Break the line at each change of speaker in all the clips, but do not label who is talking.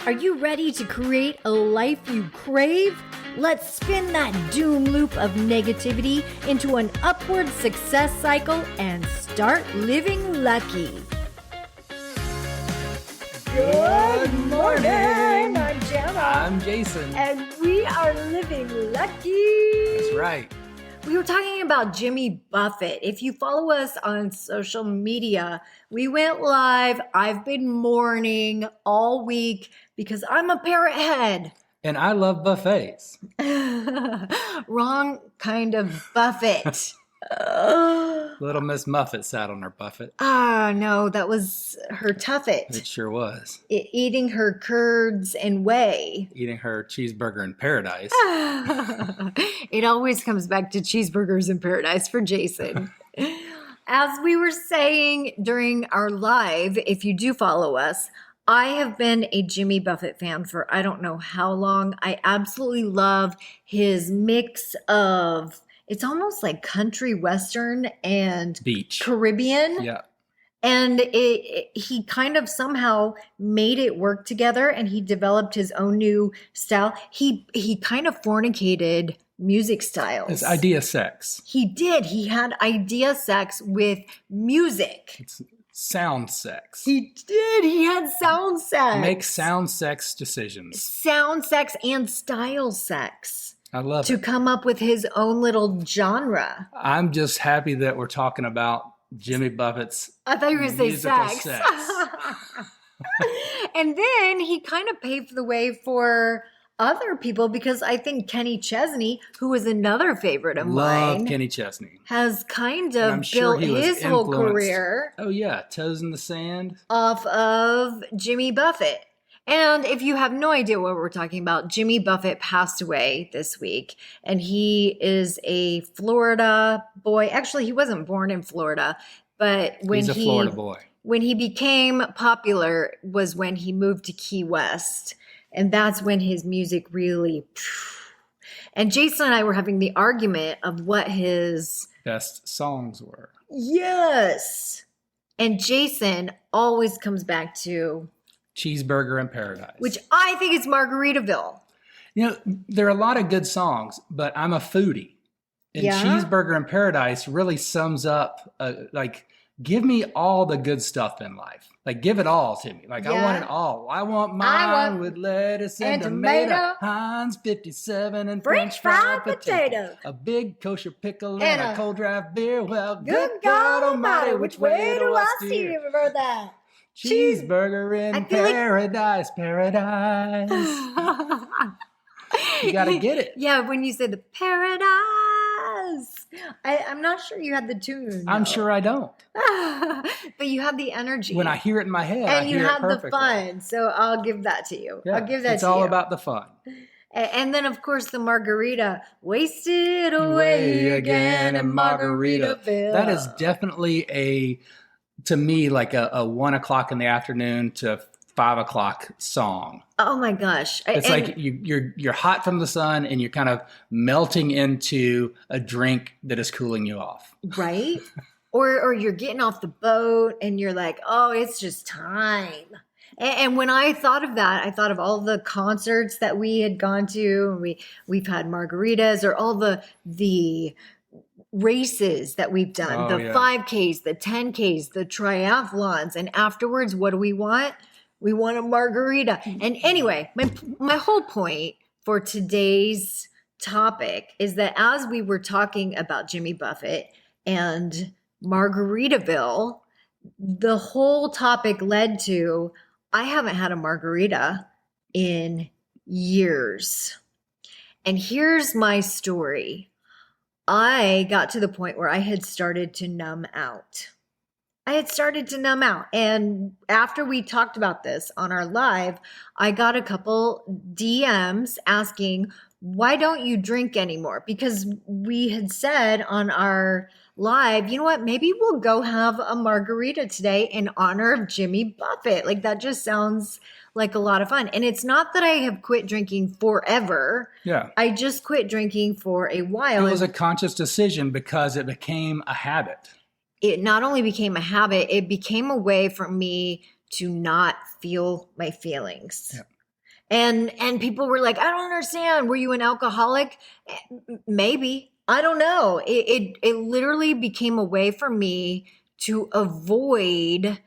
Are you ready to create a life you crave? Let's spin that doom loop of negativity into an upward success cycle and start living lucky. Good morning. I'm Jana.
I'm Jason.
And we are living lucky.
That's right.
We were talking about Jimmy Buffett. If you follow us on social media, we went live. I've been mourning all week because I'm a parrot head.
And I love buffets.
Wrong kind of Buffett.
Little Miss Muffet sat on her buffet.
No, that was her tuffet.
It sure was.
Eating her curds and whey.
Eating her cheeseburger in paradise.
It always comes back to cheeseburgers in paradise for Jason. As we were saying during our live, if you do follow us, I have been a Jimmy Buffett fan for I don't know how long. I absolutely love his mix of, it's almost like country western and
Beach.
Caribbean.
Yeah.
And he kind of somehow made it work together, and he developed his own new style. He kind of fornicated music styles.
It's idea sex.
He did. He had idea sex with music.
It's sound sex.
He did. He had sound sex.
Make sound sex decisions.
Sound sex and style sex.
I love
to
it.
come up with his own little genre.
I'm just happy that we're talking about Jimmy Buffett's
I thought you were going to say sex.
sex.
And then he kind of paved the way for other people, because I think Kenny Chesney, who was another favorite of
Love
mine,
Kenny Chesney.
has kind
And
of
I'm sure
built
he was
his whole
influenced-
career
Oh yeah, Toes in the Sand.
off of Jimmy Buffett. And if you have no idea what we're talking about, Jimmy Buffett passed away this week, and he is a Florida boy. Actually, he wasn't born in Florida, but
He's a Florida boy.
when he became popular was when he moved to Key West. And that's when his music really... And Jason and I were having the argument of what his...
Best songs were.
Yes. And Jason always comes back to...
Cheeseburger in Paradise.
which I think is Margaritaville.
You know, there are a lot of good songs, but I'm a foodie. And
Yeah?
Cheeseburger in Paradise really sums up, give me all the good stuff in life. Like, give it all to me. Like, I
Yeah.
want it all. I want mine with lettuce and tomato, Heinz 57 and French fried potato. A big kosher pickle and a cold draft beer. Well, good God Almighty, which way do I steer?
Remember that?
Cheeseburger in
I feel like-
paradise. You got to get it.
Yeah, when you said the paradise. I'm not sure you had the tune.
I'm
though.
sure I don't.
But you had the energy.
When I hear it in my head, I
and you
hear it
had the
perfectly.
fun. So I'll give that to you.
Yeah,
I'll give that
it's
to you.
all about the fun.
And then, of course, the margarita. Wasted away again in Margaritaville.
That is definitely to me, like a 1 o'clock in the afternoon to 5 o'clock song.
Oh my gosh.
It's like you're hot from the sun and you're kind of melting into a drink that is cooling you off.
Right? or you're getting off the boat and you're like, oh, it's just time. And when I thought of that, I thought of all the concerts that we had gone to. We've had margaritas, or all the races that we've done, the 5Ks, the 10Ks, the triathlons. And afterwards, what do we want? We want a margarita. And anyway, my whole point for today's topic is that as we were talking about Jimmy Buffett and Margaritaville, the whole topic led to, I haven't had a margarita in years. And here's my story. I got to the point where I had started to numb out. And after we talked about this on our live, I got a couple DMs asking, why don't you drink anymore? Because we had said on our live, you know what, maybe we'll go have a margarita today in honor of Jimmy Buffett. Like, that just sounds like a lot of fun. And it's not that I have quit drinking forever.
Yeah.
I just quit drinking for a while.
It was a conscious decision because it became a habit.
It not only became a habit, it became a way for me to not feel my feelings.
Yeah.
And people were like, I don't understand. Were you an alcoholic? Maybe. I don't know. It literally became a way for me to avoid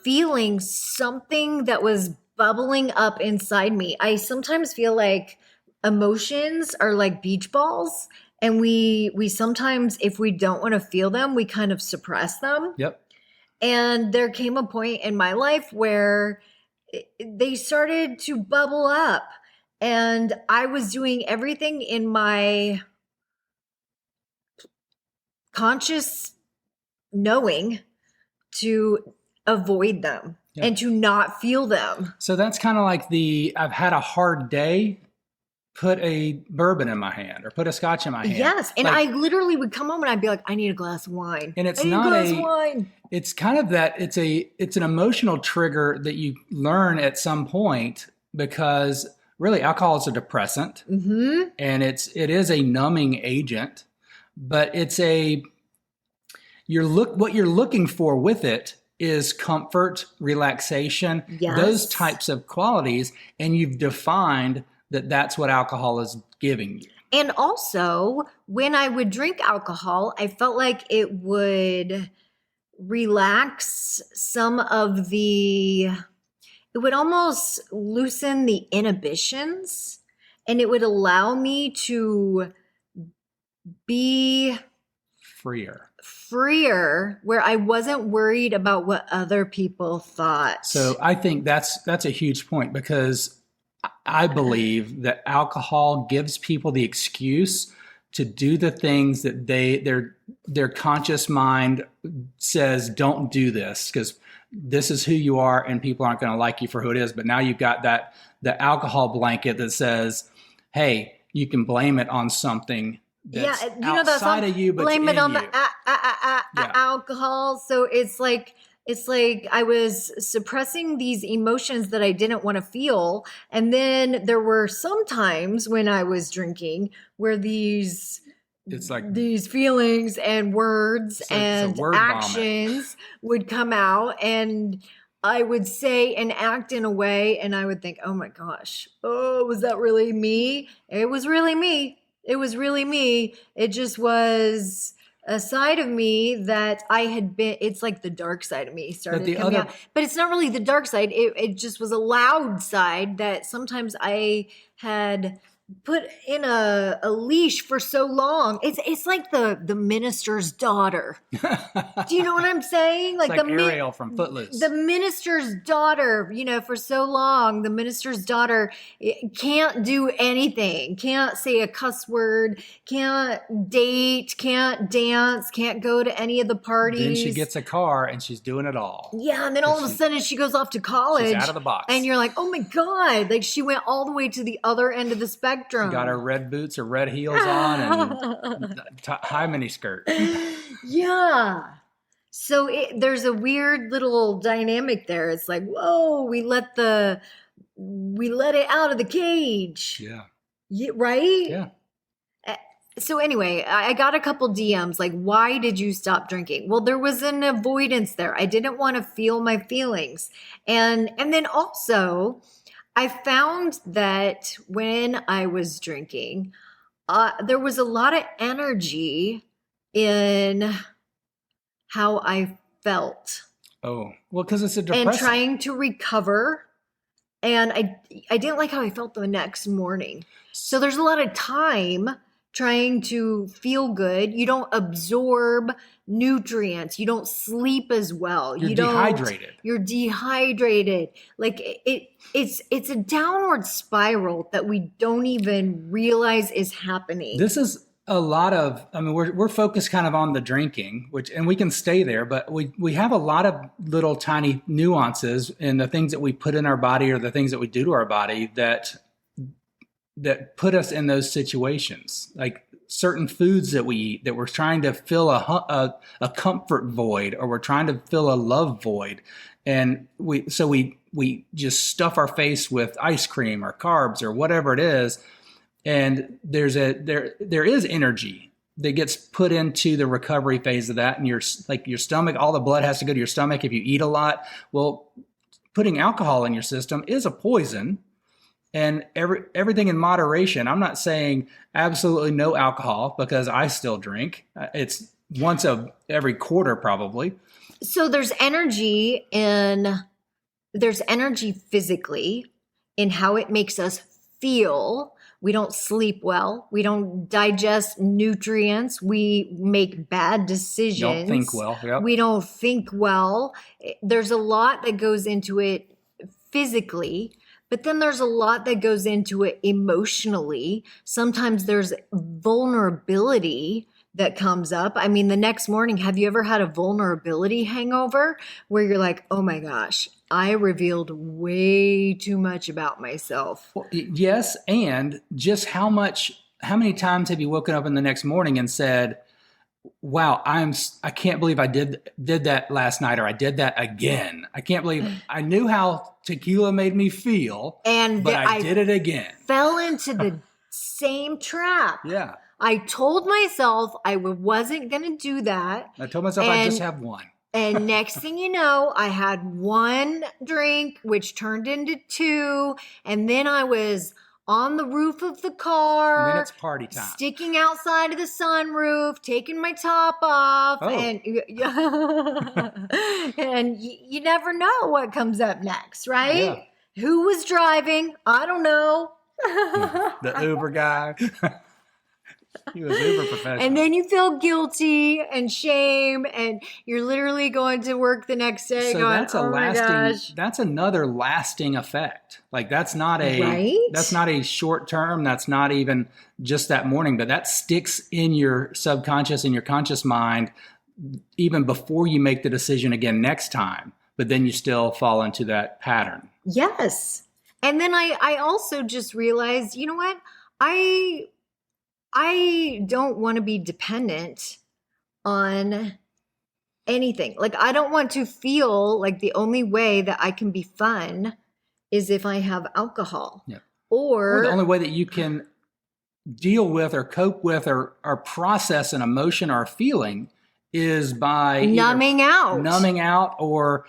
feeling something that was bubbling up inside me. I sometimes feel like emotions are like beach balls, and we sometimes, if we don't want to feel them, we kind of suppress them.
Yep.
And there came a point in my life where they started to bubble up, and I was doing everything in my conscious knowing to avoid them and to not feel them.
So that's kind of like I've had a hard day, put a bourbon in my hand or put a scotch in my hand.
Yes. And I literally would come home and I'd be like, I need a glass of wine.
And it's it's kind of that it's an emotional trigger that you learn at some point, because really alcohol is a depressant, and it is a numbing agent, but what you're looking for with it is comfort, relaxation, those types of qualities. And you've defined that that's what alcohol is giving you.
And also, when I would drink alcohol, I felt like it would relax it would almost loosen the inhibitions, and it would allow me to be freer, where I wasn't worried about what other people thought.
So I think that's a huge point, because I believe that alcohol gives people the excuse to do the things that their conscious mind says, don't do this, because this is who you are and people aren't going to like you for who it is. But now you've got the alcohol blanket that says, hey, you can blame it on something that's outside of you, but
blame it on
you.
the alcohol. So it's like I was suppressing these emotions that I didn't want to feel. And then there were some times when I was drinking where these feelings and words and actions would come out, and I would say and act in a way, and I would think, oh my gosh, was that really me? It was really me. It just was a side of me that I had been, it's like the dark side of me started coming out. But it's not really the dark side. It just was a loud side that sometimes I had put in a leash for so long. It's like the minister's daughter. Do you know what I'm saying?
Like Ariel from Footloose.
The minister's daughter, for so long, the minister's daughter can't do anything, can't say a cuss word, can't date, can't dance, can't go to any of the parties.
Then she gets a car and she's doing it all.
Yeah, and then all of a sudden she goes off to college.
She's out of the box.
And you're like, oh my God, like she went all the way to the other end of the spectrum.
She got her red boots or red heels on and high mini skirt.
Yeah. So there's a weird little dynamic there. It's like, whoa, we let it out of the cage.
Yeah.
Right?
Yeah.
So anyway, I got a couple DMs like, why did you stop drinking? Well, there was an avoidance there. I didn't want to feel my feelings. And then also, I found that when I was drinking, there was a lot of energy in how I felt.
Oh, well, because it's a depressant.
And trying to recover. And I didn't like how I felt the next morning. So there's a lot of time trying to feel good. You don't absorb nutrients. You don't sleep as well.
You're dehydrated.
You're dehydrated. Like it's a downward spiral that we don't even realize is happening.
This is a lot of, we're focused kind of on the drinking, and we can stay there, but we have a lot of little tiny nuances in the things that we put in our body or the things that we do to our body that put us in those situations, like certain foods that we eat that we're trying to fill a comfort void, or we're trying to fill a love void. And we just stuff our face with ice cream or carbs or whatever it is. And there is energy that gets put into the recovery phase of that. And your stomach, all the blood has to go to your stomach if you eat a lot. Well, putting alcohol in your system is a poison. and everything in moderation. I'm not saying absolutely no alcohol, because I still drink. It's once every quarter probably.
So there's energy physically in how it makes us feel. We don't sleep well. We don't digest nutrients. We make bad decisions.
Don't think well. Yep.
We don't think well. There's a lot that goes into it physically, but then there's a lot that goes into it emotionally. Sometimes there's vulnerability that comes up. I mean, the next morning, have you ever had a vulnerability hangover where you're like, oh my gosh, I revealed way too much about myself?
Well, yes. And just how many times have you woken up in the next morning and said, wow, I can't believe I did that last night, or I did that again. I can't believe I knew how tequila made me feel, but I did it again.
Fell into the same trap.
Yeah.
I told myself I wasn't going to do that.
I told myself I'd just have one.
And next thing you know, I had one drink, which turned into two. And then I was on the roof of the car.
And then it's party time.
Sticking outside of the sunroof, taking my top off.
Oh.
And you never know what comes up next, right?
Yeah.
Who was driving? I don't know.
The Uber guy. He was uber professional.
And then you feel guilty and shame, and you're literally going to work the next day
so
going,
that's a
oh my gosh.
That's another lasting effect. Like that's not a short term. That's not even just that morning, but that sticks in your subconscious and your conscious mind even before you make the decision again next time. But then you still fall into that pattern.
Yes. And then I also just realized, you know what? I don't want to be dependent on anything. Like, I don't want to feel like the only way that I can be fun is if I have alcohol.
Yeah.
Or
the only way that you can deal with or cope with or process an emotion or a feeling is by
numbing out
or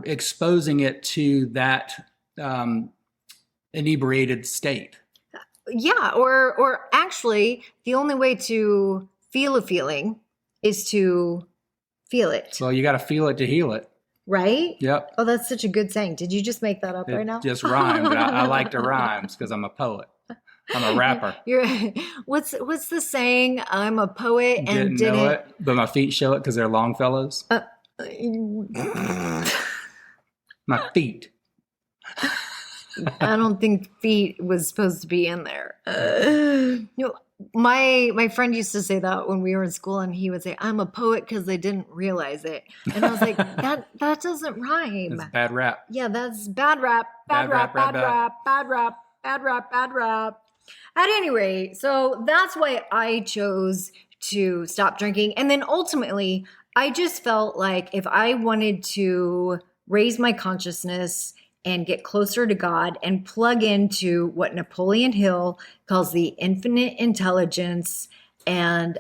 exposing it to that inebriated state.
Yeah, or actually, the only way to feel a feeling is to feel it.
Well, you got to feel it to heal it.
Right?
Yep.
Oh, that's such a good saying. Did you just make that up right now?
Just rhymed. I like to rhymes because I'm a poet. I'm a rapper.
What's the saying? I'm a poet and
didn't know it, but my feet show it because they're Longfellows. My feet.
I don't think feet was supposed to be in there. My friend used to say that when we were in school, and he would say, I'm a poet because they didn't realize it. And I was like, that doesn't rhyme.
That's bad rap.
Yeah, that's bad rap. Bad rap. At any rate, so that's why I chose to stop drinking. And then ultimately, I just felt like if I wanted to raise my consciousness and get closer to God and plug into what Napoleon Hill calls the infinite intelligence and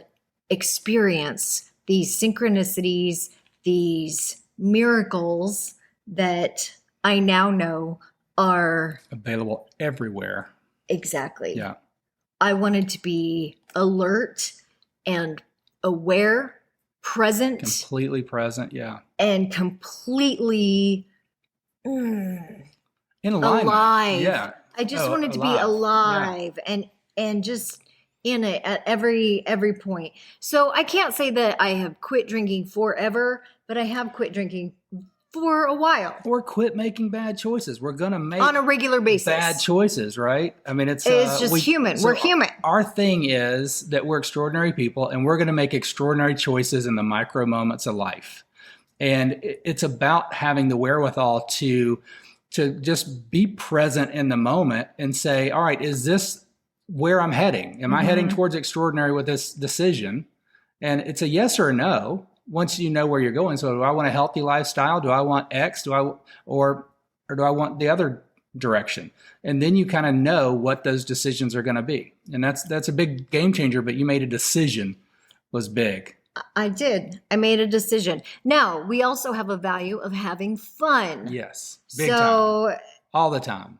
experience these synchronicities, these miracles that I now know are
available everywhere.
Exactly.
Yeah.
I wanted to be alert and aware, present.
Completely present, yeah.
And completely
in alignment.
Alive.
Yeah.
I just wanted to be alive and just in it at every point. So I can't say that I have quit drinking forever, but I have quit drinking for a while.
Or quit making bad choices. We're going to make
on a regular basis
bad choices, right? I mean, it's
just human. We're human.
Our thing is that we're extraordinary people, and we're going to make extraordinary choices in the micro moments of life. And it's about having the wherewithal to just be present in the moment and say, all right, is this where I'm heading? Am I heading towards extraordinary with this decision? And it's a yes or a no once you know where you're going. So do I want a healthy lifestyle? Do I want X? Or do I want the other direction? And then you kind of know what those decisions are going to be. And that's a big game changer, but you made a decision was big.
I did. I made a decision. Now, we also have a value of having fun.
Yes. Big time. All the time.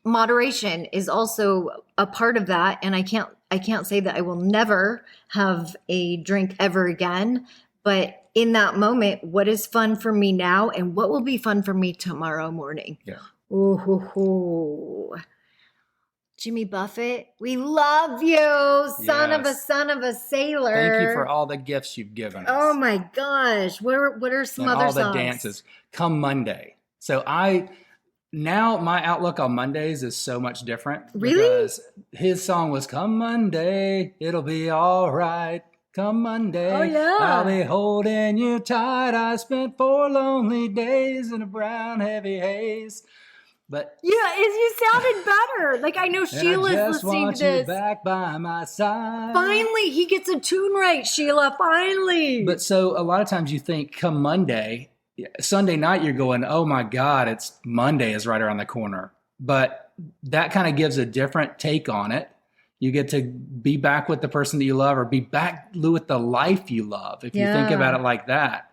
moderation is also a part of that. And I can't say that I will never have a drink ever again, but in that moment, what is fun for me now and what will be fun for me tomorrow morning?
Yeah.
Ooh. Jimmy Buffett, we love you, son of a sailor.
Thank you for all the gifts you've given us.
Oh my gosh. What are some
and
other
all
songs?
the dances. Come Monday. So now my outlook on Mondays is so much different.
Really?
Because his song was Come Monday, it'll be all right. Come Monday,
Oh, yeah.
I'll be holding you tight. I spent 4 lonely days in a brown heavy haze. But
yeah, you sounded better. Like I know Sheila's listening to this.
You back by my side.
Finally, he gets a tune right, Sheila. Finally.
But so a lot of times you think come Monday, Sunday night you're going, oh my God, it's Monday is right around the corner. But that kind of gives a different take on it. You get to be back with the person that you love or be back with the life you love, if you think about it like that.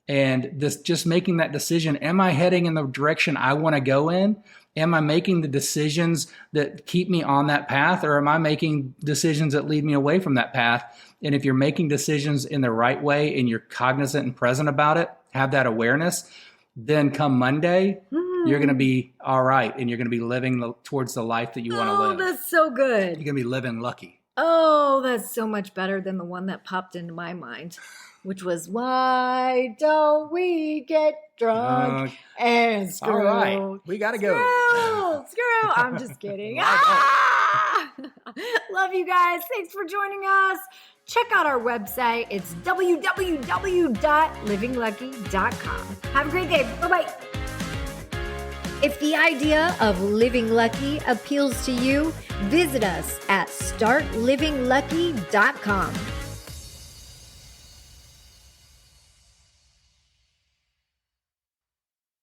And this just making that decision, am I heading in the direction I want to go in? Am I making the decisions that keep me on that path, or am I making decisions that lead me away from that path? And if you're making decisions in the right way and you're cognizant and present about it, have that awareness, then come Monday, you're going to be all right. And you're going to be living towards the life that you want to live.
Oh, that's so good.
You're going to be living lucky.
Oh, that's so much better than the one that popped into my mind, which was, why don't we get drunk and screw?
All right, we got to go.
Screw. I'm just kidding. Love you guys. Thanks for joining us. Check out our website. It's www.livinglucky.com. Have a great day. Bye-bye. If the idea of living lucky appeals to you, visit us at startlivinglucky.com.